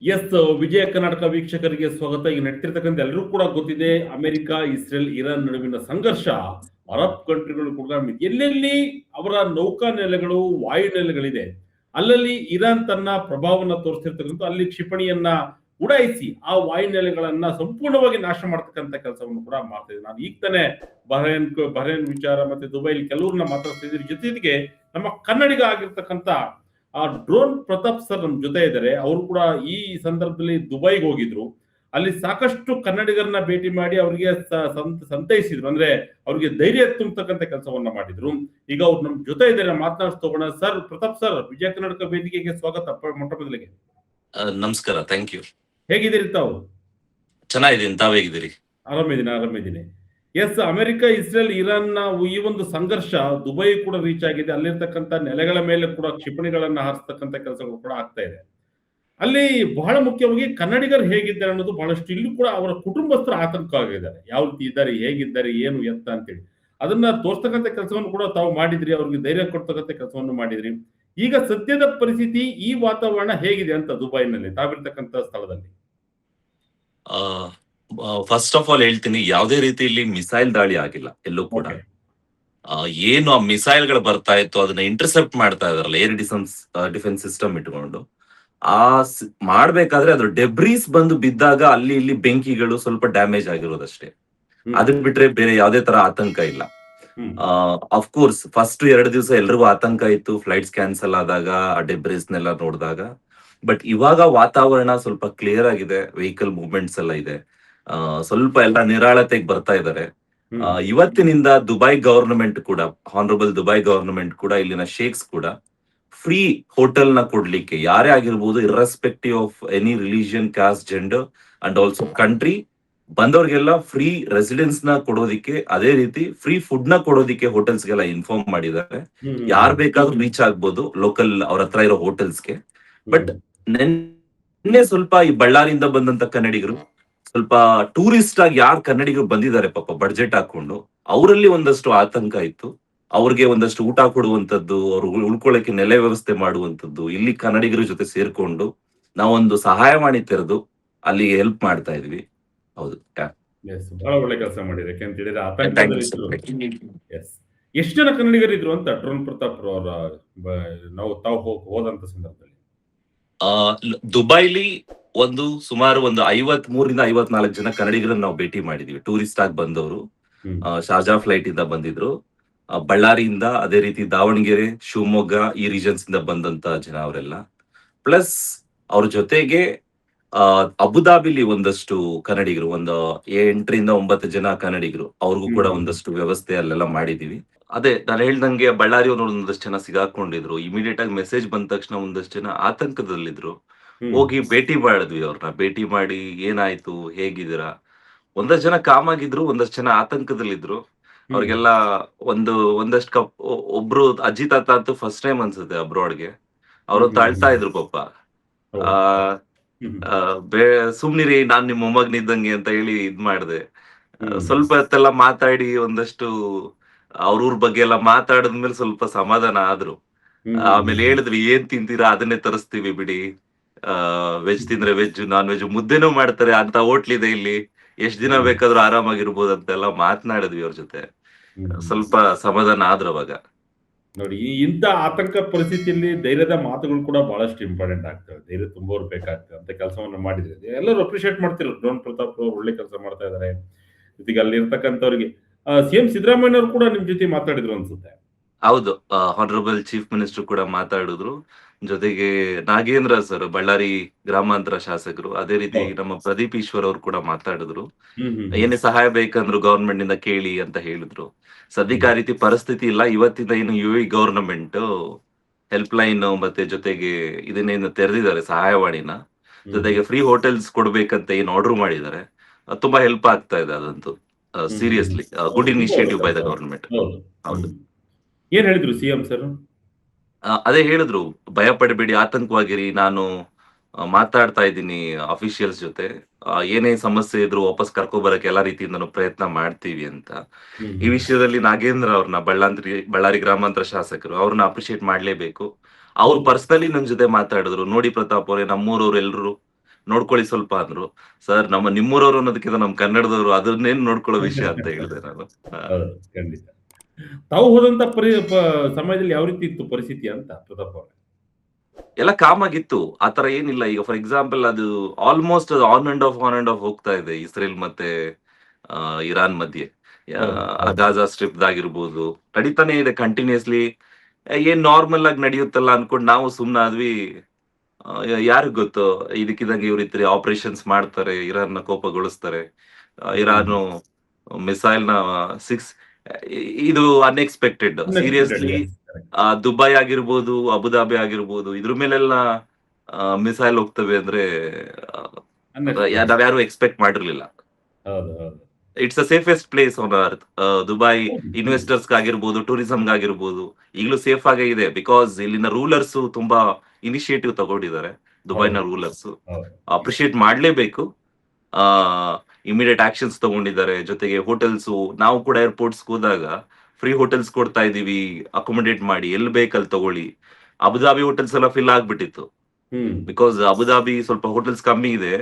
S Vijaya Karnataka ವೀಕ್ಷಕರಿಗೆ ಸ್ವಾಗತ. ಈಗ ನಡೀತಿರ್ತಕ್ಕಂಥ ಎಲ್ಲರೂ ಕೂಡ ಗೊತ್ತಿದೆ, ಅಮೆರಿಕ, ಇಸ್ರೇಲ್, ಇರಾನ್ ನಡುವಿನ ಸಂಘರ್ಷ ಅರಬ್ ಕಂಟ್ರಿಗಳು ಕೂಡ ಎಲ್ಲೆಲ್ಲಿ ಅವರ ನೌಕಾ ನೆಲೆಗಳು, ವಾಯು ನೆಲೆಗಳಿದೆ, ಅಲ್ಲಲ್ಲಿ ಇರಾನ್ ತನ್ನ ಪ್ರಭಾವವನ್ನು ತೋರಿಸ್ತಿರ್ತಕ್ಕಂಥ ಅಲ್ಲಿ ಕ್ಷಿಪಣಿಯನ್ನ ಉಡಾಯಿಸಿ ಆ ವಾಯು ನೆಲೆಗಳನ್ನ ಸಂಪೂರ್ಣವಾಗಿ ನಾಶ ಮಾಡ್ತಕ್ಕಂಥ ಕೆಲಸವನ್ನು ಕೂಡ ಮಾಡ್ತಾ ಇದೆ. ನಾನು ಈಗ ತಾನೇ ಬಹ್ರೇನ್ ವಿಚಾರ ಮತ್ತೆ ದುಬೈಲಿ ಕೆಲವ್ರನ್ನ ಮಾತಾಡ್ತಿದ್ದೀರಿ. ಜೊತೆಗೆ ನಮ್ಮ ಕನ್ನಡಿಗ ಆಗಿರ್ತಕ್ಕಂಥ ಆ ಡ್ರೋನ್ ಪ್ರತಾಪ್ ಸರ್ ನಮ್ ಜೊತೆ ಇದ್ದಾರೆ. ಅವರು ಕೂಡ ಈ ಸಂದರ್ಭದಲ್ಲಿ ದುಬೈಗೆ ಹೋಗಿದ್ರು. ಅಲ್ಲಿ ಸಾಕಷ್ಟು ಕನ್ನಡಿಗರನ್ನ ಭೇಟಿ ಮಾಡಿ ಅವರಿಗೆ ಸಂತೈಸಿದ್ರು, ಅಂದ್ರೆ ಅವ್ರಿಗೆ ಧೈರ್ಯ ತುಂಬತಕ್ಕಂಥ ಕೆಲಸವನ್ನ ಮಾಡಿದ್ರು. ಈಗ ಅವ್ರು ನಮ್ ಜೊತೆ ಇದ್ದಾರೆ, ಮಾತನಾಡಿಸ್ತೋಗೋಣ. ಸರ್ ಪ್ರತಾಪ್ ಸರ್, ವಿಜಯ ಕರ್ನಾಟಕ ವೇದಿಕೆಗೆ ಸ್ವಾಗತ. ಮೊಟ್ಟ ಮೊದಲಿಗೆ ನಮಸ್ಕಾರ, ಥ್ಯಾಂಕ್ ಯು. ಹೇಗಿದ್ದೀರಿ ತಾವು? ಚೆನ್ನಾಗಿದ್ದೀನಿ, ತಾವ್ ಹೇಗಿದ್ದೀರಿ? ಆರಾಮಿದ್ದೀನಿ. ಎಸ್, ಅಮೆರಿಕ, ಇಸ್ರೇಲ್, ಇರಾನ್ ನ ಈ ಒಂದು ಸಂಘರ್ಷ ದುಬೈ ಕೂಡ ರೀಚ್ ಆಗಿದೆ. ಅಲ್ಲಿರ್ತಕ್ಕಂಥ ನೆಲೆಗಳ ಮೇಲೆ ಕೂಡ ಕ್ಷಿಪಣಿಗಳನ್ನ ಹಾರಿಸ್ತಕ್ಕಂಥ ಕೆಲಸಗಳು ಕೂಡ ಆಗ್ತಾ ಇದೆ. ಅಲ್ಲಿ ಬಹಳ ಮುಖ್ಯವಾಗಿ ಕನ್ನಡಿಗರು ಹೇಗಿದ್ದಾರೆ ಅನ್ನೋದು ಬಹಳಷ್ಟು. ಇಲ್ಲೂ ಕೂಡ ಅವರ ಕುಟುಂಬಸ್ಥರು ಆತಂಕ ಆಗಿದ್ದಾರೆ, ಯಾವ ರೀತಿ ಇದ್ದಾರೆ, ಹೇಗಿದ್ದಾರೆ, ಏನು ಎತ್ತ ಅಂತೇಳಿ ಅದನ್ನ ತೋರ್ಸ್ತಕ್ಕಂಥ ಕೆಲಸವನ್ನು ಕೂಡ ತಾವು ಮಾಡಿದ್ರಿ. ಅವ್ರಿಗೆ ಧೈರ್ಯ ಕೊಡ್ತಕ್ಕಂಥ ಕೆಲಸವನ್ನು ಮಾಡಿದ್ರಿ. ಈಗ ಸದ್ಯದ ಪರಿಸ್ಥಿತಿ, ಈ ವಾತಾವರಣ ಹೇಗಿದೆ ಅಂತ ದುಬೈನಲ್ಲಿ ತಾವಿರ್ತಕ್ಕಂಥ ಸ್ಥಳದಲ್ಲಿ? ಫಸ್ಟ್ ಆಫ್ ಆಲ್ ಹೇಳ್ತೀನಿ, ಯಾವುದೇ ರೀತಿಯಲ್ಲಿ ಮಿಸೈಲ್ ದಾಳಿ ಆಗಿಲ್ಲ ಎಲ್ಲೂ ಕೂಡ. ಏನು ಆ ಮಿಸೈಲ್ ಗಳು ಬರ್ತಾ ಇತ್ತು ಅದನ್ನ ಇಂಟರ್ಸೆಪ್ಟ್ ಮಾಡ್ತಾ ಇದಾರಲ್ಲ ಏರ್ ಡಿಫೆನ್ಸ್ ಸಿಸ್ಟಮ್ ಇಟ್ಕೊಂಡು, ಮಾಡ್ಬೇಕಾದ್ರೆ ಅದ್ರ ಡೆಬ್ರೀಸ್ ಬಂದು ಬಿದ್ದಾಗ ಅಲ್ಲಿ ಇಲ್ಲಿ ಬೆಂಕಿಗಳು ಸ್ವಲ್ಪ ಡ್ಯಾಮೇಜ್ ಆಗಿರೋದಷ್ಟೇ. ಅದನ್ನ ಬಿಟ್ರೆ ಬೇರೆ ಯಾವ್ದೇ ತರ ಆತಂಕ ಇಲ್ಲ. ಅಫ್ಕೋರ್ಸ್ ಫಸ್ಟ್ 2 ದಿವಸ ಎಲ್ರಿಗೂ ಆತಂಕ ಇತ್ತು, ಫ್ಲೈಟ್ಸ್ ಕ್ಯಾನ್ಸಲ್ ಆದಾಗ, ಆ ಡೆಬ್ರೀಸ್ ನೆಲ್ಲ ನೋಡಿದಾಗ. ಬಟ್ ಇವಾಗ ವಾತಾವರಣ ಸ್ವಲ್ಪ ಕ್ಲಿಯರ್ ಆಗಿದೆ, ವೆಹಿಕಲ್ ಮೂವ್ಮೆಂಟ್ಸ್ ಎಲ್ಲ ಇದೆ, ಸ್ವಲ್ಪ ಎಲ್ಲ ನಿರಾಳತೆಗೆ ಬರ್ತಾ ಇದ್ದಾರೆ. ಇವತ್ತಿನಿಂದ ದುಬೈ ಗವರ್ನಮೆಂಟ್ ಕೂಡ, ಹಾನರಬಲ್ ದುಬೈ ಗವರ್ನಮೆಂಟ್ ಕೂಡ, ಇಲ್ಲಿನ ಶೇಖ್ಸ್ ಕೂಡ ಫ್ರೀ ಹೋಟೆಲ್ ನ ಕೊಡ್ಲಿಕ್ಕೆ, ಯಾರೇ ಆಗಿರ್ಬೋದು, irrespective of any religion, caste, gender and also country, ಬಂದವ್ರಿಗೆಲ್ಲ ಫ್ರೀ ರೆಸಿಡೆನ್ಸ್ ನ ಕೊಡೋದಿಕ್ಕೆ, ಅದೇ ರೀತಿ ಫ್ರೀ ಫುಡ್ ನ ಕೊಡೋದಿಕ್ಕೆ ಹೋಟೆಲ್ಸ್ ಗೆಲ್ಲ ಇನ್ಫಾರ್ಮ್ ಮಾಡಿದ್ದಾರೆ. ಯಾರು ಬೇಕಾದ್ರೂ ರೀಚ್ ಆಗ್ಬೋದು ಲೋಕಲ್ ಅವ್ರ ಹತ್ರ ಇರೋ ಹೋಟೆಲ್ಸ್ಗೆ. ಬಟ್ ನಿನ್ನೆ ಸ್ವಲ್ಪ ಈ ಬಳ್ಳಾರಿಯಿಂದ ಬಂದಂತ ಕನ್ನಡಿಗರು, ಸ್ವಲ್ಪ ಟೂರಿಸ್ಟ್ ಆಗಿ ಯಾರು ಕನ್ನಡಿಗರು ಬಂದಿದ್ದಾರೆ ಪಾಪ ಬಡ್ಜೆಟ್ ಹಾಕೊಂಡು, ಅವರಲ್ಲಿ ಒಂದಷ್ಟು ಆತಂಕ ಇತ್ತು. ಅವ್ರಿಗೆ ಒಂದಷ್ಟು ಊಟ ಕೊಡುವಂತದ್ದು, ಅವ್ರು ಉಳ್ಕೊಳ್ಳಕ್ಕೆ ನೆಲೆ ವ್ಯವಸ್ಥೆ ಮಾಡುವಂತದ್ದು, ಇಲ್ಲಿ ಕನ್ನಡಿಗರ ಜೊತೆ ಸೇರ್ಕೊಂಡು ನಾವೊಂದು ಸಹಾಯವಾಣಿ ತೆರೆದು ಅಲ್ಲಿಗೆ ಹೆಲ್ಪ್ ಮಾಡ್ತಾ ಇದ್ವಿ. ಹೌದು, ಬಹಳ ಒಳ್ಳೆ ಕೆಲಸ ಮಾಡಿದ್ರೆ. ಎಷ್ಟು ಜನ ಕನ್ನಡಿಗರಿದ್ರು ಅಂತ ಡ್ರೋನ್ ಪ್ರತಾಪ್ ಅವರ ತಾವು ಹೋದಂತ ಸಂದರ್ಭದಲ್ಲಿ? ದುಬೈಲಿ ಸುಮಾರು 53ರಿಂದ 54 ಜನ ಕನ್ನಡಿಗರನ್ನ ನಾವು ಭೇಟಿ ಮಾಡಿದೀವಿ. ಟೂರಿಸ್ಟ್ ಆಗಿ ಬಂದವರು, ಶಾರ್ಜಾ ಫ್ಲೈಟ್ ಇಂದ ಬಂದಿದ್ರು, ಬಳ್ಳಾರಿಯಿಂದ, ಅದೇ ರೀತಿ ದಾವಣಗೆರೆ, ಶಿವಮೊಗ್ಗ ಈ ರೀಜನ್ಸ್ ಇಂದ ಬಂದಂತ ಜನ ಅವರೆಲ್ಲ. ಪ್ಲಸ್ ಅವ್ರ ಜೊತೆಗೆ ಅಬುದಾಬಿಲಿ ಒಂದಷ್ಟು ಕನ್ನಡಿಗರು, 8ರಿಂದ 9 ಜನ ಕನ್ನಡಿಗರು, ಅವ್ರಿಗೂ ಕೂಡ ಒಂದಷ್ಟು ವ್ಯವಸ್ಥೆ ಅಲ್ಲೆಲ್ಲ ಮಾಡಿದೀವಿ. ಅದೇ ನಾನು ಹೇಳ್ದಂಗೆ ಬಳ್ಳಾರಿ ಅವರು ಒಂದಷ್ಟು ಜನ ಸಿಗಾಕೊಂಡಿದ್ರು. ಇಮಿಡಿಯೇಟ್ ಆಗಿ ಮೆಸೇಜ್ ಬಂದ ತಕ್ಷಣ ಒಂದಷ್ಟು ಜನ ಆತಂಕದಲ್ಲಿದ್ರು. ಹೋಗಿ ಭೇಟಿ ಮಾಡಿದ್ವಿ ಅವ್ರನ್ನ. ಭೇಟಿ ಮಾಡಿ ಏನಾಯ್ತು, ಹೇಗಿದ್ದೀರಾ, ಒಂದಷ್ಟು ಜನ ಕಾಮ್ ಆಗಿದ್ರು, ಒಂದಷ್ಟು ಜನ ಆತಂಕದಲ್ಲಿದ್ರು. ಅವ್ರಿಗೆಲ್ಲ ಒಂದಷ್ಟು ಒಬ್ರು ಅಜ್ಜಿ ತಾತ ಅಂತೂ ಫಸ್ಟ್ ಟೈಮ್ ಅನ್ಸುತ್ತೆ ಅಬ್ರಾಡ್ಗೆ, ಅವರು ತಾಳ್ತಾ ಇದ್ರು ಪಾಪ. ಸುಮ್ನಿರಿ, ನಾನ್ ನಿಮ್ ಮೊಮ್ಮಗನಿದ್ದಂಗೆ ಅಂತ ಹೇಳಿ ಇದ್ ಮಾಡ್ದೆ. ಸ್ವಲ್ಪ ಹೊತ್ತೆಲ್ಲ ಮಾತಾಡಿ ಒಂದಷ್ಟು ಅವ್ರೂರ್ ಬಗ್ಗೆ ಎಲ್ಲ ಮಾತಾಡಿದ್ಮೇಲೆ ಸ್ವಲ್ಪ ಸಮಾಧಾನ ಆದ್ರು. ಆಮೇಲೆ ಹೇಳಿದ್ವಿ, ಏನ್ ತಿಂತೀರಾ ಅದನ್ನೇ ತರಿಸ್ತೀವಿ ಬಿಡಿ, ವೆಜ್ ತಿಂದ್ರೆ ವೆಜ್, ನಾನ್ ವೆಜ್ ಮುದ್ದೆನೂ ಮಾಡ್ತಾರೆ ಅಂತ ಹೋಟ್ಲಿದೆ ಇಲ್ಲಿ, ಎಷ್ಟ್ ದಿನ ಬೇಕಾದ್ರೂ ಆರಾಮಾಗಿರ್ಬೋದು ಅಂತೆಲ್ಲ ಮಾತನಾಡಿದ್ವಿ ಅವ್ರ ಜೊತೆ. ಸ್ವಲ್ಪ ಸಮಾಧಾನ ಆದ್ರು ಅವಾಗ. ನೋಡಿ, ಇಂಥ ಆತಂಕ ಪರಿಸ್ಥಿತಿಯಲ್ಲಿ ಧೈರ್ಯದ ಮಾತುಗಳು ಕೂಡ ಬಹಳಷ್ಟು ಇಂಪಾರ್ಟೆಂಟ್ ಆಗ್ತವೆ. ಧೈರ್ಯ ತುಂಬೋರು ಬೇಕಾಗ್ತದೆ ಅಂತ ಕೆಲಸವನ್ನ ಮಾಡಿದ್ರೆ ಎಲ್ಲರೂ ಅಪ್ರಿಶಿಯೇಟ್ ಮಾಡ್ತಿರೋ. ಡ್ರೋನ್ ಪ್ರತಾಪ್ ಅವರು ಒಳ್ಳೆ ಕೆಲಸ ಮಾಡ್ತಾ ಇದ್ದಾರೆ. ಜೊತೆಗೆ ಅಲ್ಲಿ ಇರ್ತಕ್ಕಂಥವ್ರಿಗೆ ಸಿಎಂ ಸಿದ್ದರಾಮಯ್ಯ ಅವರು ಕೂಡ ನಿಮ್ ಜೊತೆ ಮಾತಾಡಿದ್ರು ಅನ್ಸುತ್ತೆ. ಹೌದು, ಹಾನರಬಲ್ ಚೀಫ್ ಮಿನಿಸ್ಟರ್ ಕೂಡ ಮಾತಾಡಿದ್ರು. ಜೊತೆಗೆ ನಾಗೇಂದ್ರ ಸರ್, ಬಳ್ಳಾರಿ ಗ್ರಾಮಾಂತರ ಶಾಸಕರು, ಅದೇ ರೀತಿ ನಮ್ಮ ಪ್ರದೀಪ್ ಈಶ್ವರ್ ಅವರು ಕೂಡ ಮಾತಾಡಿದ್ರು. ಏನೇ ಸಹಾಯ ಬೇಕಂದ್ರು ಗವರ್ಮೆಂಟ್ ಇಂದ ಕೇಳಿ ಅಂತ ಹೇಳಿದ್ರು. ಸದ್ಯಕ್ಕೆ ಆ ರೀತಿ ಪರಿಸ್ಥಿತಿ ಇಲ್ಲ. ಇವತ್ತಿಂದ ಏನು UAE ಗವರ್ನಮೆಂಟ್ ಹೆಲ್ಪ್ ಲೈನ್ ಮತ್ತೆ ಜೊತೆಗೆ ಇದನ್ನೇನು ತೆರೆದಿದ್ದಾರೆ ಸಹಾಯವಾಣಿನ, ಜೊತೆಗೆ ಫ್ರೀ ಹೋಟೆಲ್ಸ್ ಕೊಡ್ಬೇಕಂತ ಏನ್ ಆರ್ಡರ್ ಮಾಡಿದ್ದಾರೆ. ತುಂಬಾ ಹೆಲ್ಪ್ ಆಗ್ತಾ ಇದೆ. ಅದಂತೂ seriously good initiative by the government. ಹೌದು. ಏನ್ ಹೇಳಿದ್ರು ಸಿಎಂ ಸರ್? ಅದೇ ಹೇಳಿದ್ರು, ಭಯ ಪಡಬೇಡಿ, ಆತಂಕವಾಗಿರಿ, ನಾನು ಮಾತಾಡ್ತಾ ಇದ್ದೀನಿ ಅಫಿಷಿಯಲ್ಸ್ ಜೊತೆ, ಏನೇ ಸಮಸ್ಯೆ ಇದ್ರು ವಾಪಸ್ ಕರ್ಕೊಬರಕ್ಕೆ ಎಲ್ಲಾ ರೀತಿಯಿಂದನೂ ಪ್ರಯತ್ನ ಮಾಡ್ತೀವಿ ಅಂತ. ಈ ವಿಷಯದಲ್ಲಿ ನಾಗೇಂದ್ರ ಅವ್ರನ್ನ, ಬಳ್ಳಾರಿ ಗ್ರಾಮಾಂತರ ಶಾಸಕರು, ಅವ್ರನ್ನ ಅಪ್ರಿಶಿಯೇಟ್ ಮಾಡ್ಲೇಬೇಕು. ಅವ್ರು ಪರ್ಸನಲಿ ನನ್ ಜೊತೆ ಮಾತಾಡಿದ್ರು. ನೋಡಿ ಪ್ರತಾಪ್ ಅವರೇ, ನಮ್ಮೂರವ್ರು ಎಲ್ರು ನೋಡ್ಕೊಳ್ಳಿ ಸ್ವಲ್ಪ ಅಂದ್ರು. ಸರ್ ನಿಮ್ಮೂರವ್ರು ಅನ್ನೋದಕ್ಕಿಂತ ನಮ್ ಕನ್ನಡದವರು ಅದನ್ನೇನ್ ನೋಡ್ಕೊಳ್ಳೋ ವಿಷಯ ಅಂತ ಹೇಳಿದೆ ನಾನು. ಹೌದು, ಖಂಡಿತ. ತಾವು ಹೋದಂತ ಸಮಯದಲ್ಲಿ ಯಾವ ರೀತಿ ಇತ್ತು ಪರಿಸ್ಥಿತಿ ಅಂತ ಪ್ರತಾಪ್ ಅವ್ರೆ? ಎಲ್ಲ ಕಾಮ್ ಆಗಿತ್ತು. ಆತರ ಏನಿಲ್ಲ. ಈಗ ಫಾರ್ ಎಕ್ಸಾಂಪಲ್ ಅದು ಆಲ್ಮೋಸ್ಟ್ ಆನ್ ಅಂಡ್ ಆಫ್ ಹೋಗ್ತಾ ಇದೆ ಇಸ್ರೇಲ್ ಮತ್ತೆ ಇರಾನ್ ಮಧ್ಯೆ. ಹೌದು, ಹೌದು. ಗಾಜಾ ಸ್ಟ್ರಿಪ್ ಆಗಿರ್ಬೋದು ನಡೀತಾನೆ ಇದೆ ಕಂಟಿನ್ಯೂಸ್ಲಿ. ಏನ್ ನಾರ್ಮಲ್ ಆಗಿ ನಡೆಯುತ್ತಲ್ಲ ಅನ್ಕೊಂಡ್ ನಾವು ಸುಮ್ನಾದ್ವಿ. ಯಾರಿಗ್ ಗೊತ್ತು, ಇದಕ್ಕಿದಂಗೆ ಇವ್ರ ಇದ್ರೆ ಆಪರೇಷನ್ಸ್ ಮಾಡ್ತಾರೆ, ಇರಾನ್ ನ ಕೋಪಗೊಳಿಸ್ತಾರೆ. ಇರಾನು ಮಿಸೈಲ್ ನ ಸಿಕ್ಸ್ ಇದು unexpected Unexpected, seriously. yes, correct. Dubai ಆಗಿರ್ಬೋದು, ಅಬುದಾಬಿ ಆಗಿರ್ಬೋದು, ಇದ್ರ ಮೇಲೆಲ್ಲ ಮಿಸೈಲ್ ಹೋಗ್ತವೆ ಅಂದ್ರೆ Unexpected. ನಾವ್ಯಾರು ಎಕ್ಸ್ಪೆಕ್ಟ್ ಮಾಡಿರ್ಲಿಲ್ಲ. ಹೌದು, ಹೌದು. It's a safest place on earth. Dubai ಹೌದು, ಇನ್ವೆಸ್ಟರ್ಸ್ ಆಗಿರ್ಬೋದು, ಟೂರಿಸಂ ಆಗಿರ್ಬೋದು ಈಗಲೂ ಸೇಫ್ ಆಗೇ ಇದೆ. ಬಿಕಾಸ್ ಇಲ್ಲಿನ ರೂಲರ್ಸ್ ತುಂಬಾ ಇನಿಷಿಯೇಟಿವ್ ತಗೊಂಡಿದ್ದಾರೆ. ದುಬೈನ ಹೌದು, ರೂಲರ್ಸ್ ಹೌದು. ಅಪ್ರಿಶಿಯೇಟ್ ಮಾಡ್ಲೇಬೇಕು. ಆ ಇಮಿಡಿಯೇಟ್ ಆಕ್ಷನ್ಸ್ ತಗೊಂಡಿದ್ದಾರೆ. ಜೊತೆಗೆ ಹೋಟೆಲ್ಸ್, ನಾವು ಕೂಡ ಏರ್ಪೋರ್ಟ್ಸ್ ಹೋದಾಗ ಫ್ರೀ ಹೋಟೆಲ್ಸ್ ಕೊಡ್ತಾ ಇದೀವಿ, ಅಕೊಮಡೇಟ್ ಮಾಡಿ ಎಲ್ಲಿ ಬೇಕಲ್ಲಿ ತಗೊಳ್ಳಿ. ಅಬುದಾಬಿ ಹೋಟೆಲ್ಸ್ ಎಲ್ಲ ಫಿಲ್ ಆಗ್ಬಿಟ್ಟಿತ್ತು. ಬಿಕಾಸ್ ಅಬುದಾಬಿ ಸ್ವಲ್ಪ ಹೋಟೆಲ್ಸ್ ಕಮ್ಮಿ ಇದೆ,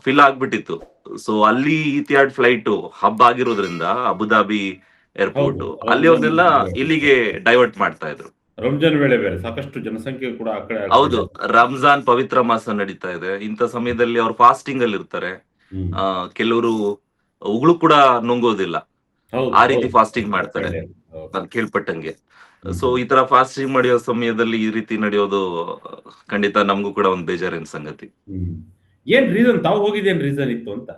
ಫಿಲ್ ಆಗ್ಬಿಟ್ಟಿತ್ತು. ಸೊ ಅಲ್ಲಿ ಇತಿಹಾಡ್ ಫ್ಲೈಟ್ ಹಬ್ ಆಗಿರೋದ್ರಿಂದ ಅಬುದಾಬಿ ಏರ್ಪೋರ್ಟ್ ಹೌದು, ಅಲ್ಲಿ ಅವ್ರನ್ನೆಲ್ಲ ಇಲ್ಲಿಗೆ ಡೈವರ್ಟ್ ಮಾಡ್ತಾ ಇದ್ರು. ರಂಜಾನ್ ವೇಳೆ ಬೇರೆ ಸಾಕಷ್ಟು ಜನಸಂಖ್ಯೆ ಕೂಡ ಆ ಕಡೆ ಹೌದು, ರಂಜಾನ್ ಪವಿತ್ರ ಮಾಸ ನಡೀತಾ ಇದೆ. ಇಂಥ ಸಮಯದಲ್ಲಿ ಅವ್ರು ಫಾಸ್ಟಿಂಗ್ ಅಲ್ಲಿ ಇರ್ತಾರೆ. ಕೆಲವರು ಉಗುಳು ಕೂಡ ನುಂಗೋದಿಲ್ಲ, ಆ ರೀತಿ ಫಾಸ್ಟಿಂಗ್ ಮಾಡ್ತಾರೆ ನಾನು ಕೇಳ್ಪಟ್ಟಂಗೆ. ಸೊ ಈ ತರ ಫಾಸ್ಟಿಂಗ್ ಮಾಡಿಯೋ ಸಮಯದಲ್ಲಿ ಈ ರೀತಿ ನಡೆಯೋದು ಖಂಡಿತ ನಮಗೂ ಕೂಡ ಒಂದು ಬೇಜಾರಿನ ಸಂಗತಿ. ಏನ್ ರೀಸನ್, ತಾವು ಹೋಗಿದ್ದೇನ್ ರೀಸನ್ ಇತ್ತು ಅಂತ?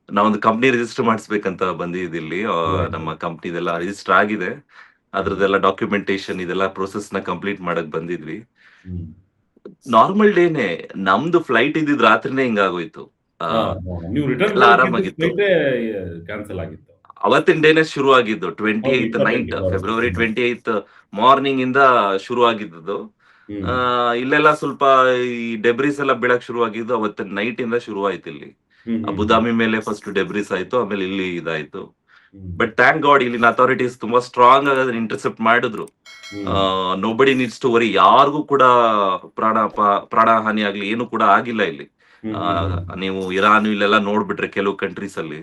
ನಾವೊಂದು ಕಂಪ್ನಿ ರಿಜಿಸ್ಟರ್ ಮಾಡಿಸ್ಬೇಕಂತ ಬಂದಿದ್ದಿಲ್ಲಿ. ನಮ್ಮ ಕಂಪ್ನಿದೆಲ್ಲ ರಿಜಿಸ್ಟರ್ ಆಗಿದೆ, ಅದ್ರದ್ದೆಲ್ಲ ಡಾಕ್ಯುಮೆಂಟೇಶನ್ ಇದೆಲ್ಲ ಪ್ರೊಸೆಸ್ ನ ಕಂಪ್ಲೀಟ್ ಮಾಡಕ್ ಬಂದಿದ್ವಿ. ನಾರ್ಮಲ್ ಡೇನೆ ನಮ್ದು ಫ್ಲೈಟ್ ಇದ್ದಿದ್ ರಾತ್ರಿನೇ ಹಿಂಗಾಗೋಯ್ತು. ನೀವು ರಿಟರ್ನ್ ಎಲ್ಲ ಆರಾಮಾಗಿತ್ತು. ಕ್ಯಾನ್ಸಲ್ ಆಗಿತ್ತು. ಅವತ್ತಿನ ಡೇನೆ ಶುರು ಆಗಿದ್ದು 28th night, February 28th morning ಇಂದ ಶುರು ಆಗಿದ್ದು. ಇಲ್ಲೆಲ್ಲ ಸ್ವಲ್ಪ ಈ ಡೆಬ್ರಿಸ್ ಎಲ್ಲ ಬೀಳಕ್ ಶುರು ಆಗಿದ್ದು ಅವತ್ತಿನ ನೈಟ್ ಇಂದ ಶುರು ಆಯ್ತು. ಇಲ್ಲಿ ಅಬುದಾಬಿ ಮೇಲೆ ಫಸ್ಟ್ ಡೆಬ್ರಿಸ್ ಆಯ್ತು, ಆಮೇಲೆ ಇಲ್ಲಿ ಇದಾಯ್ತು. ಬಟ್ ಥ್ಯಾಂಕ್ ಗಾಡ್ ಇಲ್ಲಿನ ಅಥಾರಿಟೀಸ್ ತುಂಬಾ ಸ್ಟ್ರಾಂಗ್ ಆಗಿ ಅದನ್ನ ಇಂಟರ್ಸೆಪ್ಟ್ ಮಾಡಿದ್ರು. ನೋಬಡಿ ನೀಡ್ಸ್ ಟು ವರಿ, ಯಾರಿಗೂ ಕೂಡ ಪ್ರಾಣ ಹಾನಿ ಆಗ್ಲಿ ಏನು ಕೂಡ ಆಗಿಲ್ಲ ಇಲ್ಲಿ. ನೀವು ಇರಾನ್ ಇಲ್ಲೆಲ್ಲ ನೋಡ್ಬಿಟ್ರೆ ಕೆಲವು ಕಂಟ್ರೀಸ್ ಅಲ್ಲಿ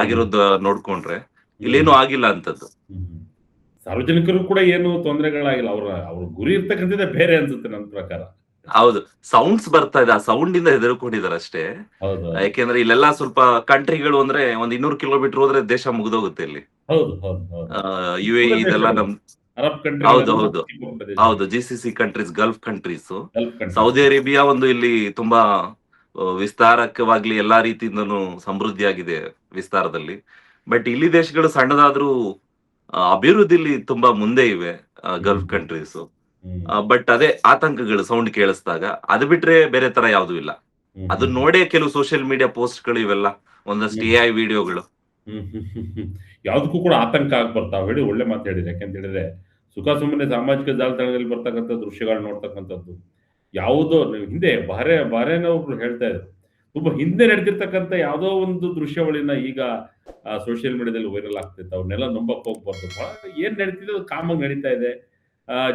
ಆಗಿರೋದು ನೋಡ್ಕೊಂಡ್ರೆ ಇಲ್ಲೇನು ಆಗಿಲ್ಲ ಅಂತದ್ದು. ಸಾರ್ವಜನಿಕರು ಕೂಡ ಏನು ತೊಂದರೆಗಳಾಗಿಲ್ಲ. ಅವ್ರ ಗುರಿ ಇರ್ತಕ್ಕಂಥದ್ದೇ ಬೇರೆ ಅನ್ಸುತ್ತೆ ನನ್ನ ಪ್ರಕಾರ. ಹೌದು, ಸೌಂಡ್ಸ್ ಬರ್ತಾ ಇದೆ, ಆ ಸೌಂಡ್ ಇಂದ ಹೆದರ್ಕೊಂಡಿದ್ದಾರೆ ಅಷ್ಟೇ. ಯಾಕೆಂದ್ರೆ ಇಲ್ಲೆಲ್ಲ ಸ್ವಲ್ಪ ಕಂಟ್ರಿಗಳು ಅಂದ್ರೆ ಒಂದ್ 200 ಕಿಲೋಮೀಟರ್ ಹೋದ್ರೆ ದೇಶ ಮುಗಿದೋಗುತ್ತೆ ಇಲ್ಲಿ. UAE ಇದೆಲ್ಲ ನಮ್ ಹೌದು ಹೌದು ಹೌದು GCC countries, Gulf countries. Saudi Arabia ಒಂದು ಇಲ್ಲಿ ತುಂಬಾ ವಿಸ್ತಾರಕವಾಗ್ಲಿ ಎಲ್ಲಾ ರೀತಿಯಿಂದನೂ ಸಮೃದ್ಧಿಯಾಗಿದೆ ವಿಸ್ತಾರದಲ್ಲಿ. ಬಟ್ ಇಲ್ಲಿ ದೇಶಗಳು ಸಣ್ಣದಾದ್ರೂ ಅಭಿವೃದ್ಧಿಲಿ ತುಂಬಾ ಮುಂದೆ ಇವೆ ಗಲ್ಫ್ ಕಂಟ್ರೀಸ್. ಬಟ್ ಅದೇ ಆತಂಕಗಳು ಸೌಂಡ್ ಕೇಳಿಸಿದಾಗ, ಅದು ಬಿಟ್ರೆ ಬೇರೆ ತರ ಯಾವ್ದು ಇಲ್ಲ. ಅದನ್ನ ನೋಡೇ ಕೆಲವು ಸೋಷಿಯಲ್ ಮೀಡಿಯಾ ಪೋಸ್ಟ್ ಗಳು ಇವೆಲ್ಲ ಒಂದಷ್ಟು AI ವಿಡಿಯೋಗಳು ಯಾವ್ದಕ್ಕೂ ಕೂಡ ಆತಂಕ ಆಗಿ ಬರ್ತಾವ. ಹೇಳಿ, ಒಳ್ಳೆ ಮಾತು ಹೇಳಿದ್ರೆ. ಯಾಕಂತ ಹೇಳಿದ್ರೆ ಸುಖ ಸುಮ್ಮನೆ ಸಾಮಾಜಿಕ ಜಾಲತಾಣದಲ್ಲಿ ಬರ್ತಕ್ಕಂಥ ದೃಶ್ಯಗಳು ನೋಡ್ತಕ್ಕಂಥದ್ದು ಯಾವುದೋ ಹಿಂದೆ ಬಾರೇನ ಒಬ್ರು ಹೇಳ್ತಾ ಇದ್ರು, ತುಂಬಾ ಹಿಂದೆ ನಡೆದಿರ್ತಕ್ಕಂಥ ಯಾವುದೋ ಒಂದು ದೃಶ್ಯಾವಳಿನ ಈಗ ಸೋಷಿಯಲ್ ಮೀಡಿಯಾದಲ್ಲಿ ವೈರಲ್ ಆಗ್ತಿತ್ತು. ಅವನ್ನೆಲ್ಲ ನಂಬಕ್ ಹೋಗ್ಬಾರ್ದು. ಏನ್ ನಡೀತಿದೆ ಅದು ಕಾಮಾಗಿ ನಡೀತಾ ಇದೆ.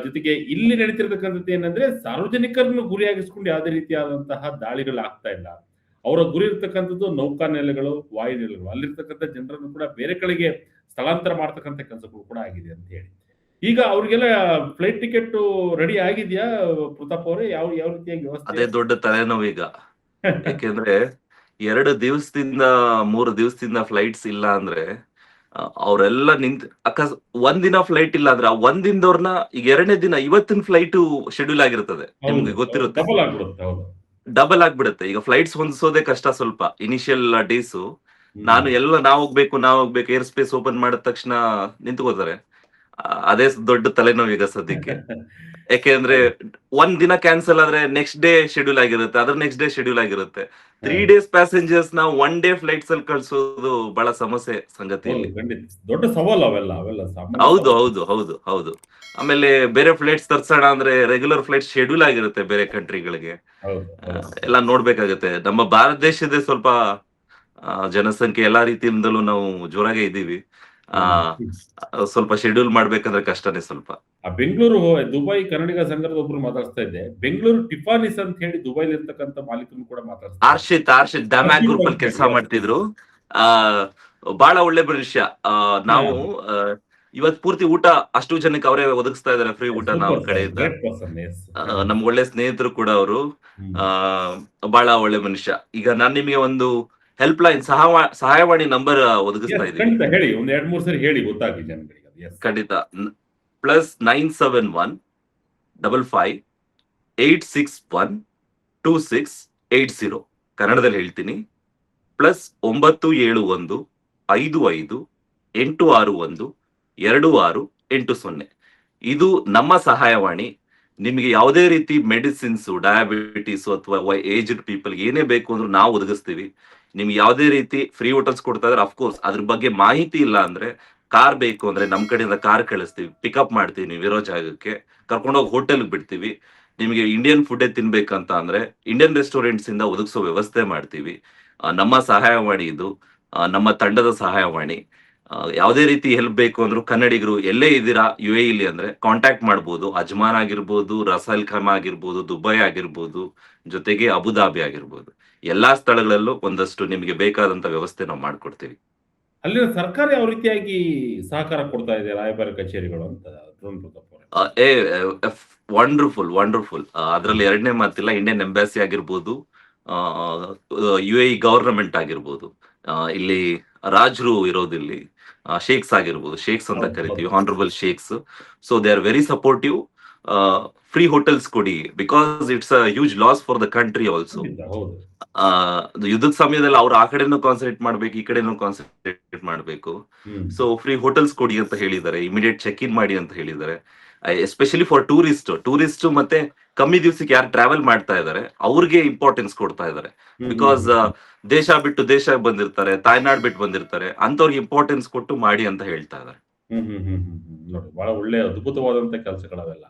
ಜೊತೆಗೆ ಇಲ್ಲಿ ನಡೀತಿರ್ತಕ್ಕಂಥದ್ದು ಏನಂದ್ರೆ ಸಾರ್ವಜನಿಕರನ್ನು ಗುರಿಯಾಗಿಸ್ಕೊಂಡು ಯಾವುದೇ ರೀತಿಯಾದಂತಹ ದಾಳಿಗಳು ಆಗ್ತಾ ಇಲ್ಲ. ಅವರ ಗುರಿ ಇರ್ತಕ್ಕಂಥದ್ದು ನೌಕಾನೆಲೆಗಳು, ವಾಯುನೆಲೆಗಳು. ಅಲ್ಲಿರ್ತಕ್ಕಂಥ ಜನರನ್ನು ಕೂಡ ಬೇರೆ ಕಡೆಗೆ ಸ್ಥಳಾಂತರ ಮಾಡ್ತಕ್ಕಂಥ ಕೆಲಸಗಳು ಕೂಡ ಆಗಿದೆ ಅಂತ ಹೇಳಿ. ಈಗ ಅವ್ರಿಗೆಲ್ಲ ಫ್ಲೈಟ್ ಟಿಕೆಟ್ ರೆಡಿ ಆಗಿದ್ಯಾ ಪ್ರತಾಪ್ ಅವರೇ? ಯಾವ ರೀತಿಯಾಗಿ ವ್ಯವಸ್ಥೆ? ಅದೇ ದೊಡ್ಡ ತಲೆನೋವು ಈಗ. ಯಾಕೆಂದ್ರೆ 2 ದಿವಸದಿಂದ 3 ದಿವಸದಿಂದ ಫ್ಲೈಟ್ಸ್ ಇಲ್ಲ ಅಂದ್ರೆ ಅವರೆಲ್ಲ ಒಂದಿನ ಫ್ಲೈಟ್ ಇಲ್ಲ ಅಂದ್ರೆ ಒಂದಿನದವ್ರನ್ನ ಈಗ 2ನೇ ದಿನ ಇವತ್ತಿನ ಫ್ಲೈಟ್ ಶೆಡ್ಯೂಲ್ ಆಗಿರ್ತದೆ, ನಿಮ್ಗೆ ಗೊತ್ತಿರುತ್ತೆ. ಡಬಲ್ ಆಗ್ಬಿಡುತ್ತೆ. ಈಗ ಫ್ಲೈಟ್ಸ್ ಹೊಂದಿಸೋದೇ ಕಷ್ಟ ಸ್ವಲ್ಪ ಇನಿಷಿಯಲ್ ಡೇಸ್. ನಾವ್ ಹೋಗ್ಬೇಕು ಏರ್ ಸ್ಪೇಸ್ ಓಪನ್ ಮಾಡಿದ ತಕ್ಷಣ ನಿಂತ್ಕೋತಾರೆ. ಅದೇ ದೊಡ್ಡ ತಲೆನೋವು ಈಗ ಸದ್ಯಕ್ಕೆ. ಯಾಕೆಂದ್ರೆ ಒಂದ್ ದಿನ ಕ್ಯಾನ್ಸಲ್ ಆದ್ರೆ ನೆಕ್ಸ್ಟ್ ಡೇ ಶೆಡ್ಯೂಲ್ ಆಗಿರುತ್ತೆ, ಅದ್ರ ನೆಕ್ಸ್ಟ್ ಡೇ ಶೆಡ್ಯೂಲ್ ಆಗಿರುತ್ತೆ. 3 days ಪ್ಯಾಸೆಂಜರ್ಸ್ ನ 1 day ಫ್ಲೈಟ್ಸ್ ಅಲ್ಲಿ ಕಳ್ಸೋದು ಬಹಳ ಸಮಸ್ಯೆ ಸಂಗತಿ. ದೊಡ್ಡ ಸವಾಲು ಅವೆಲ್ಲ. ಹೌದು ಹೌದು ಹೌದು ಹೌದು. ಆಮೇಲೆ ಬೇರೆ ಫ್ಲೈಟ್ಸ್ ತರ್ಸೋಣ ಅಂದ್ರೆ ರೆಗ್ಯುಲರ್ ಫ್ಲೈಟ್ ಶೆಡ್ಯೂಲ್ ಆಗಿರುತ್ತೆ ಬೇರೆ ಕಂಟ್ರಿಗಳಿಗೆ. ಎಲ್ಲ ನೋಡ್ಬೇಕಾಗತ್ತೆ. ನಮ್ಮ ಭಾರತ ದೇಶದ ಸ್ವಲ್ಪ ಜನಸಂಖ್ಯೆ ಎಲ್ಲಾ ರೀತಿಯಿಂದಲೂ ನಾವು ಜೋರಾಗೆ ಇದ್ದೀವಿ. ಸ್ವಲ್ಪ ಶೆಡ್ಯೂಲ್ ಮಾಡ್ಬೇಕಂದ್ರೆ ಕಷ್ಟನೇ ಸ್ವಲ್ಪ. ಆ ಬೆಂಗಳೂರು ದುಬೈ ಕನ್ನಡಿಗ ಸಂಘದ ಒಬ್ರು ಮಾತಾಡ್ಸ್ತಾ ಇದ್ದೆ. ಬೆಂಗಳೂರು ಟಿಫಾನಿಸ್ ಅಂತ ಹೇಳಿ ದುಬೈಲಿ ಇರ್ತಕ್ಕಂಥ ಮಾಲೀಕರು ಕೂಡ ಮಾತಾಡ್ತಾರೆ. ಆರ್ಷಿತ್ ಡ್ಯಾಮ್ಯಾಗ್ ಗ್ರೂಪ್ ಅಲ್ಲಿ ಕೆಲಸ ಮಾಡ್ತಿದ್ರು. ಆ ಬಹಳ ಒಳ್ಳೆ ಮನುಷ್ಯ. ನಾವು ಇವತ್ ಪೂರ್ತಿ ಊಟ ಅಷ್ಟು ಜನಕ್ಕೆ ಅವರೇ ಒದಗಿಸ್ತಾ ಇದಾರೆ, ಫ್ರೀ ಊಟ ನಾವು ಕಡೆಯಿಂದ. ನಮ್ಗೆ ಒಳ್ಳೆ ಸ್ನೇಹಿತರು ಕೂಡ ಅವರು. ಬಹಳ ಒಳ್ಳೆ ಮನುಷ್ಯ. ಈಗ ನಾನ್ ನಿಮಗೆ ಒಂದು ಹೆಲ್ಪ್ ಲೈನ್ ಸಹಾಯವಾಣಿ ನಂಬರ್ ಒದಗಿಸ್ತಾ ಇದ್ದೀನಿ. ಹೇಳಿ, ಒಂದ್ 2-3 ಸರಿ ಹೇಳಿ, ಗೊತ್ತಾಗ್ಲಿ ಜನಗಳಿಗೆ. ಖಂಡಿತ. +971 55 861 2680. ಕನ್ನಡದಲ್ಲಿ ಹೇಳ್ತೀನಿ. +971 55 861 2680. ಇದು ನಮ್ಮ ಸಹಾಯವಾಣಿ. ನಿಮಗೆ ಯಾವುದೇ ರೀತಿ ಮೆಡಿಸಿನ್ಸ್, ಡಯಾಬಿಟಿಸ್ ಅಥವಾ ಏಜ್ಡ್ ಪೀಪಲ್ ಏನೇ ಬೇಕು ಅಂದ್ರೂ ನಾವು ಒದಗಿಸ್ತೀವಿ. ನಿಮ್ಗೆ ಯಾವುದೇ ರೀತಿ ಫ್ರೀ ಹೋಟೆಲ್ಸ್ ಕೊಡ್ತಾ ಇದ್ರೆ ಅಫ್ಕೋರ್ಸ್ ಅದ್ರ ಬಗ್ಗೆ ಮಾಹಿತಿ ಇಲ್ಲ ಅಂದ್ರೆ, ಕಾರ್ ಬೇಕು ಅಂದ್ರೆ ನಮ್ ಕಡೆಯಿಂದ ಕಾರ್ ಕಳಿಸ್ತೀವಿ, ಪಿಕಪ್ ಮಾಡ್ತೀವಿ, ನೀವು ಇರೋ ಜಾಗಕ್ಕೆ ಕರ್ಕೊಂಡೋಗಿ ಹೋಟೆಲ್ ಬಿಡ್ತೀವಿ. ನಿಮಗೆ ಇಂಡಿಯನ್ ಫುಡ್ ತಿನ್ಬೇಕಂತ ಅಂದ್ರೆ ಇಂಡಿಯನ್ ರೆಸ್ಟೋರೆಂಟ್ಸ್ ಇಂದ ಒದಗಿಸೋ ವ್ಯವಸ್ಥೆ ಮಾಡ್ತೀವಿ. ನಮ್ಮ ಸಹಾಯವಾಣಿ ಇದು, ನಮ್ಮ ತಂಡದ ಸಹಾಯವಾಣಿ. ಯಾವುದೇ ರೀತಿ ಹೆಲ್ಪ್ ಬೇಕು ಅಂದ್ರೂ ಕನ್ನಡಿಗರು ಎಲ್ಲೇ ಇದ್ದೀರಾ UAE ಇಲ್ಲಿ ಅಂದ್ರೆ ಕಾಂಟ್ಯಾಕ್ಟ್ ಮಾಡ್ಬೋದು. ಅಜ್ಮಾನ್ ಆಗಿರ್ಬೋದು, ರಸಲ್ ಖೈಮಾ ಆಗಿರ್ಬೋದು, ದುಬೈ ಆಗಿರ್ಬೋದು, ಜೊತೆಗೆ ಅಬುದಾಬಿ ಆಗಿರ್ಬೋದು. ಎಲ್ಲಾ ಸ್ಥಳಗಳಲ್ಲೂ ಒಂದಷ್ಟು ನಿಮಗೆ ಬೇಕಾದಂತ ವ್ಯವಸ್ಥೆ ನಾವು ಮಾಡ್ಕೊಡ್ತೀವಿ. ಅಲ್ಲಿನ ಸರ್ಕಾರ ಯಾವ ರೀತಿಯಾಗಿ ಸಹಕಾರ ಕೊಡ್ತಾ ಇದೆ ರಾಯಭಾರ ಕಚೇರಿಗಳು ಅಂತ ಡ್ರೋನ್ ಪ್ರತಾಪ್ ಅವರೇ? ವಂಡರ್ಫುಲ್. ಅದ್ರಲ್ಲಿ ಎರಡನೇ ಮಾತಿಲ್ಲ. ಇಂಡಿಯನ್ ಎಂಬಾಸಿ ಆಗಿರ್ಬೋದು, UAE ಗವರ್ನಮೆಂಟ್ ಆಗಿರ್ಬೋದು, ಇಲ್ಲಿ ರಾಜ್ರು ಇರೋದಿಲ್ಲಿ, ಶೇಖ್ಸ್ ಆಗಿರ್ಬೋದು, ಶೇಖ್ಸ್ ಅಂತ ಕರಿತೀವಿ, honourable sheikhs. So they are very supportive. Free hotels ಕೊಡಿ, because it's a huge loss for the country also. ಯುದ್ಧದ ಸಮಯದಲ್ಲಿ ಅವ್ರು ಆ ಕಡೆನೂ ಕಾನ್ಸಂಟ್ರೇಟ್ ಮಾಡ್ಬೇಕು, ಈ ಕಡೆನೂ ಕಾನ್ಸಂಟ್ರೇಟ್ ಮಾಡ್ಬೇಕು. ಸೊ ಫ್ರೀ ಹೋಟೆಲ್ಸ್ ಕೊಡಿ ಅಂತ ಹೇಳಿದ್ದಾರೆ, ಇಮಿಡಿಯೇಟ್ ಚೆಕ್ ಇನ್ ಮಾಡಿ ಅಂತ ಹೇಳಿದ್ದಾರೆ. ಎಸ್ಪೆಷಲಿ ಫಾರ್ ಟೂರಿಸ್ಟ್ ಮತ್ತೆ ಕಮ್ಮಿ ದಿವಸಕ್ಕೆ ಯಾರು ಟ್ರಾವೆಲ್ ಮಾಡ್ತಾ ಇದಾರೆ ಅವ್ರಿಗೆ ಇಂಪಾರ್ಟೆನ್ಸ್ ಕೊಡ್ತಾ ಇದಾರೆ. ಬಿಕಾಸ್ ದೇಶ ಬಿಟ್ಟು ದೇಶ ಬಂದಿರ್ತಾರೆ, ತಾಯ್ನಾಡ್ ಬಿಟ್ಟು ಬಂದಿರ್ತಾರೆ, ಅಂತವ್ರಿಗೆ ಇಂಪಾರ್ಟೆನ್ಸ್ ಕೊಟ್ಟು ಮಾಡಿ ಅಂತ ಹೇಳ್ತಾ ಇದಾರೆ. ನೋಡಿ, ಬಹಳ ಒಳ್ಳೆ ಅದ್ಭುತವಾದಂತ ಕೆಲಸಗಳವೆಲ್ಲ.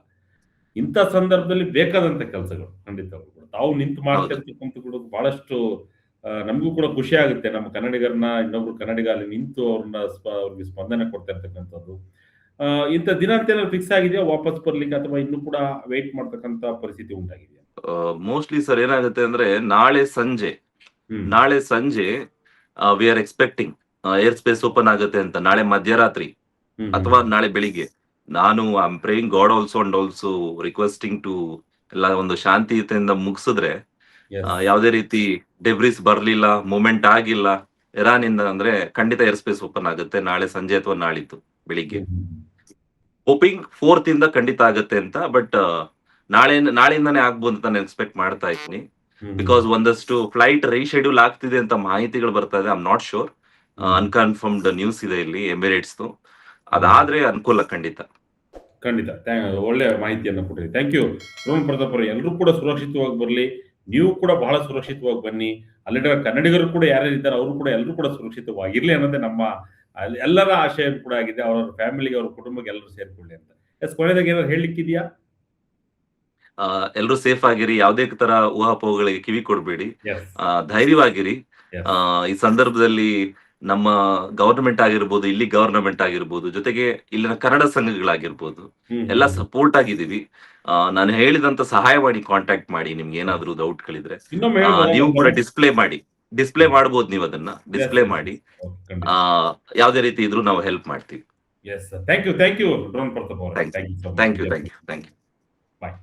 ಇಂಥ ಸಂದರ್ಭದಲ್ಲಿ ಬೇಕಾದಂತ ಕೆಲಸಗಳು ಖಂಡಿತವಾಗ್ಲೂ ಕೂಡ ತಾವು ನಿಂತು ಮಾಡ್ತಿರ್ತಕ್ಕಂಥ ಕೂಡ ಬಹಳಷ್ಟು ನಮಗೂ ಕೂಡ ಖುಷಿ ಆಗುತ್ತೆ. ನಮ್ಮ ಕನ್ನಡಿಗರನ್ನ ಇನ್ನೊಬ್ರು ಕನ್ನಡಿಗ ಅಲ್ಲಿ ನಿಂತು ಅವ್ರಿಗೆ ಸ್ಪಂದನೆ ಕೊಡ್ತಾ ಇರ್ತಕ್ಕಂಥದ್ದು. ಇಂಥ ದಿನಾಂತ ಏನಾದ್ರು ಫಿಕ್ಸ್ ಆಗಿದೆಯಾ ವಾಪಸ್ ಬರ್ಲಿಕ್ಕೆ, ಅಥವಾ ಇನ್ನೂ ಕೂಡ ವೇಟ್ ಮಾಡ್ತಕ್ಕಂಥ ಪರಿಸ್ಥಿತಿ ಉಂಟಾಗಿದೆಯಾ? ಮೋಸ್ಟ್ಲಿ ಸರ್ ಏನಾಗುತ್ತೆ ಅಂದ್ರೆ ನಾಳೆ ಸಂಜೆ we are expecting air space open ಆಗುತ್ತೆ ಅಂತ. ನಾಳೆ ಮಧ್ಯರಾತ್ರಿ ಅಥವಾ ನಾಳೆ ಬೆಳಿಗ್ಗೆ. ನಾನು I am praying God also and also requesting to ಎಲ್ಲ ಒಂದು ಶಾಂತಿಯುತೆಯಿಂದ ಮುಗಿಸಿದ್ರೆ, ಯಾವುದೇ ರೀತಿ ಡೆಬ್ರಿಸ್ ಬರ್ಲಿಲ್ಲ, ಮೂವ್ಮೆಂಟ್ ಆಗಿಲ್ಲ ಇರಾನ್ ಇಂದ ಅಂದ್ರೆ ಖಂಡಿತ ಏರ್ ಸ್ಪೇಸ್ ಓಪನ್ ಆಗುತ್ತೆ ನಾಳೆ ಸಂಜೆ ಅಥವಾ ನಾಳಿದ್ದು ಬೆಳಿಗ್ಗೆ. ಹೋಪಿಂಗ್ 4th ಇಂದ ಖಂಡಿತ ಆಗುತ್ತೆ ಅಂತ. ಬಟ್ ನಾಳೆಯಿಂದಾನೇ ಆಗ್ಬೋದು ಅಂತ ನಾನು ಎಕ್ಸ್ಪೆಕ್ಟ್ ಮಾಡ್ತಾ ಇದ್ದೀನಿ. ಬಿಕಾಸ್ ಒಂದಷ್ಟು ಫ್ಲೈಟ್ ರೀಶೆಡ್ಯೂಲ್ ಆಗ್ತಿದೆ ಅಂತ ಮಾಹಿತಿಗಳು ಬರ್ತಾ ಇದೆ. I am not sure, unconfirmed news ಇದೆ ಇಲ್ಲಿ ಎಮಿರೇಟ್ಸ್. ಅದಾದ್ರೆ ಅನುಕೂಲ ಖಂಡಿತ. ಒಳ್ಳೆ ಮಾಹಿತಿಯನ್ನು ಕೊಟ್ಟಿರಿ. ಥ್ಯಾಂಕ್ ಯು ಡ್ರೋನ್ ಪ್ರತಾಪ್ ಅವರು. ಎಲ್ಲರೂ ಕೂಡ ಸುರಕ್ಷಿತವಾಗಿ ಬರಲಿ, ನೀವು ಕೂಡ ಬಹಳ ಸುರಕ್ಷಿತವಾಗಿ ಬನ್ನಿ. ಅಲ್ಲಿನ ಕನ್ನಡಿಗರು ಕೂಡ ಯಾರ್ಯಾರು ಇದ್ದಾರೆ ಅವರು ಕೂಡ ಎಲ್ಲರೂ ಕೂಡ ಸುರಕ್ಷಿತವಾಗಿರ್ಲಿ ಅನ್ನೋದೇ ನಮ್ಮ ಎಲ್ಲರ ಆಶಯ ಕೂಡ ಆಗಿದೆ. ಅವರ ಫ್ಯಾಮಿಲಿಗೆ, ಅವ್ರ ಕುಟುಂಬಕ್ಕೆ ಎಲ್ಲರೂ ಸೇರ್ಕೊಳ್ಳಿ ಅಂತ. ಕೊನೆಯದಾಗ ಏನಾದ್ರು ಹೇಳಲಿಕ್ಕಿದೆಯಾ? ಎಲ್ಲರೂ ಸೇಫ್ ಆಗಿರಿ, ಯಾವುದೇ ತರ ಊಹಾಪೋಹಗಳಿಗೆ ಕಿವಿ ಕೊಡಬೇಡಿ, ಧೈರ್ಯವಾಗಿರಿ. ಈ ಸಂದರ್ಭದಲ್ಲಿ ನಮ್ಮ ಗವರ್ನಮೆಂಟ್ ಆಗಿರ್ಬೋದು, ಇಲ್ಲಿ ಗವರ್ನಮೆಂಟ್ ಆಗಿರ್ಬೋದು, ಜೊತೆಗೆ ಇಲ್ಲಿನ ಕನ್ನಡ ಸಂಘಗಳಾಗಿರ್ಬೋದು, ಎಲ್ಲ ಸಪೋರ್ಟ್ ಆಗಿದ್ದೀವಿ. ನಾನು ಹೇಳಿದಂತ ಸಹಾಯವಾಣಿ ಕಾಂಟ್ಯಾಕ್ಟ್ ಮಾಡಿ ನಿಮ್ಗೆ ಏನಾದ್ರು ಡೌಟ್ಗಳಿದ್ರೆ. ನೀವು ಕೂಡ ಡಿಸ್ಪ್ಲೇ ಮಾಡಬಹುದು, ನೀವು ಅದನ್ನ ಡಿಸ್ಪ್ಲೇ ಮಾಡಿ. ಯಾವುದೇ ರೀತಿ ಇದ್ರೂ ನಾವು ಹೆಲ್ಪ್ ಮಾಡ್ತೀವಿ. ಥ್ಯಾಂಕ್ ಯು ಡ್ರೋನ್ ಪ್ರತಾಪ್ ಅವರೇ. Thank you. ಬಾಯ್.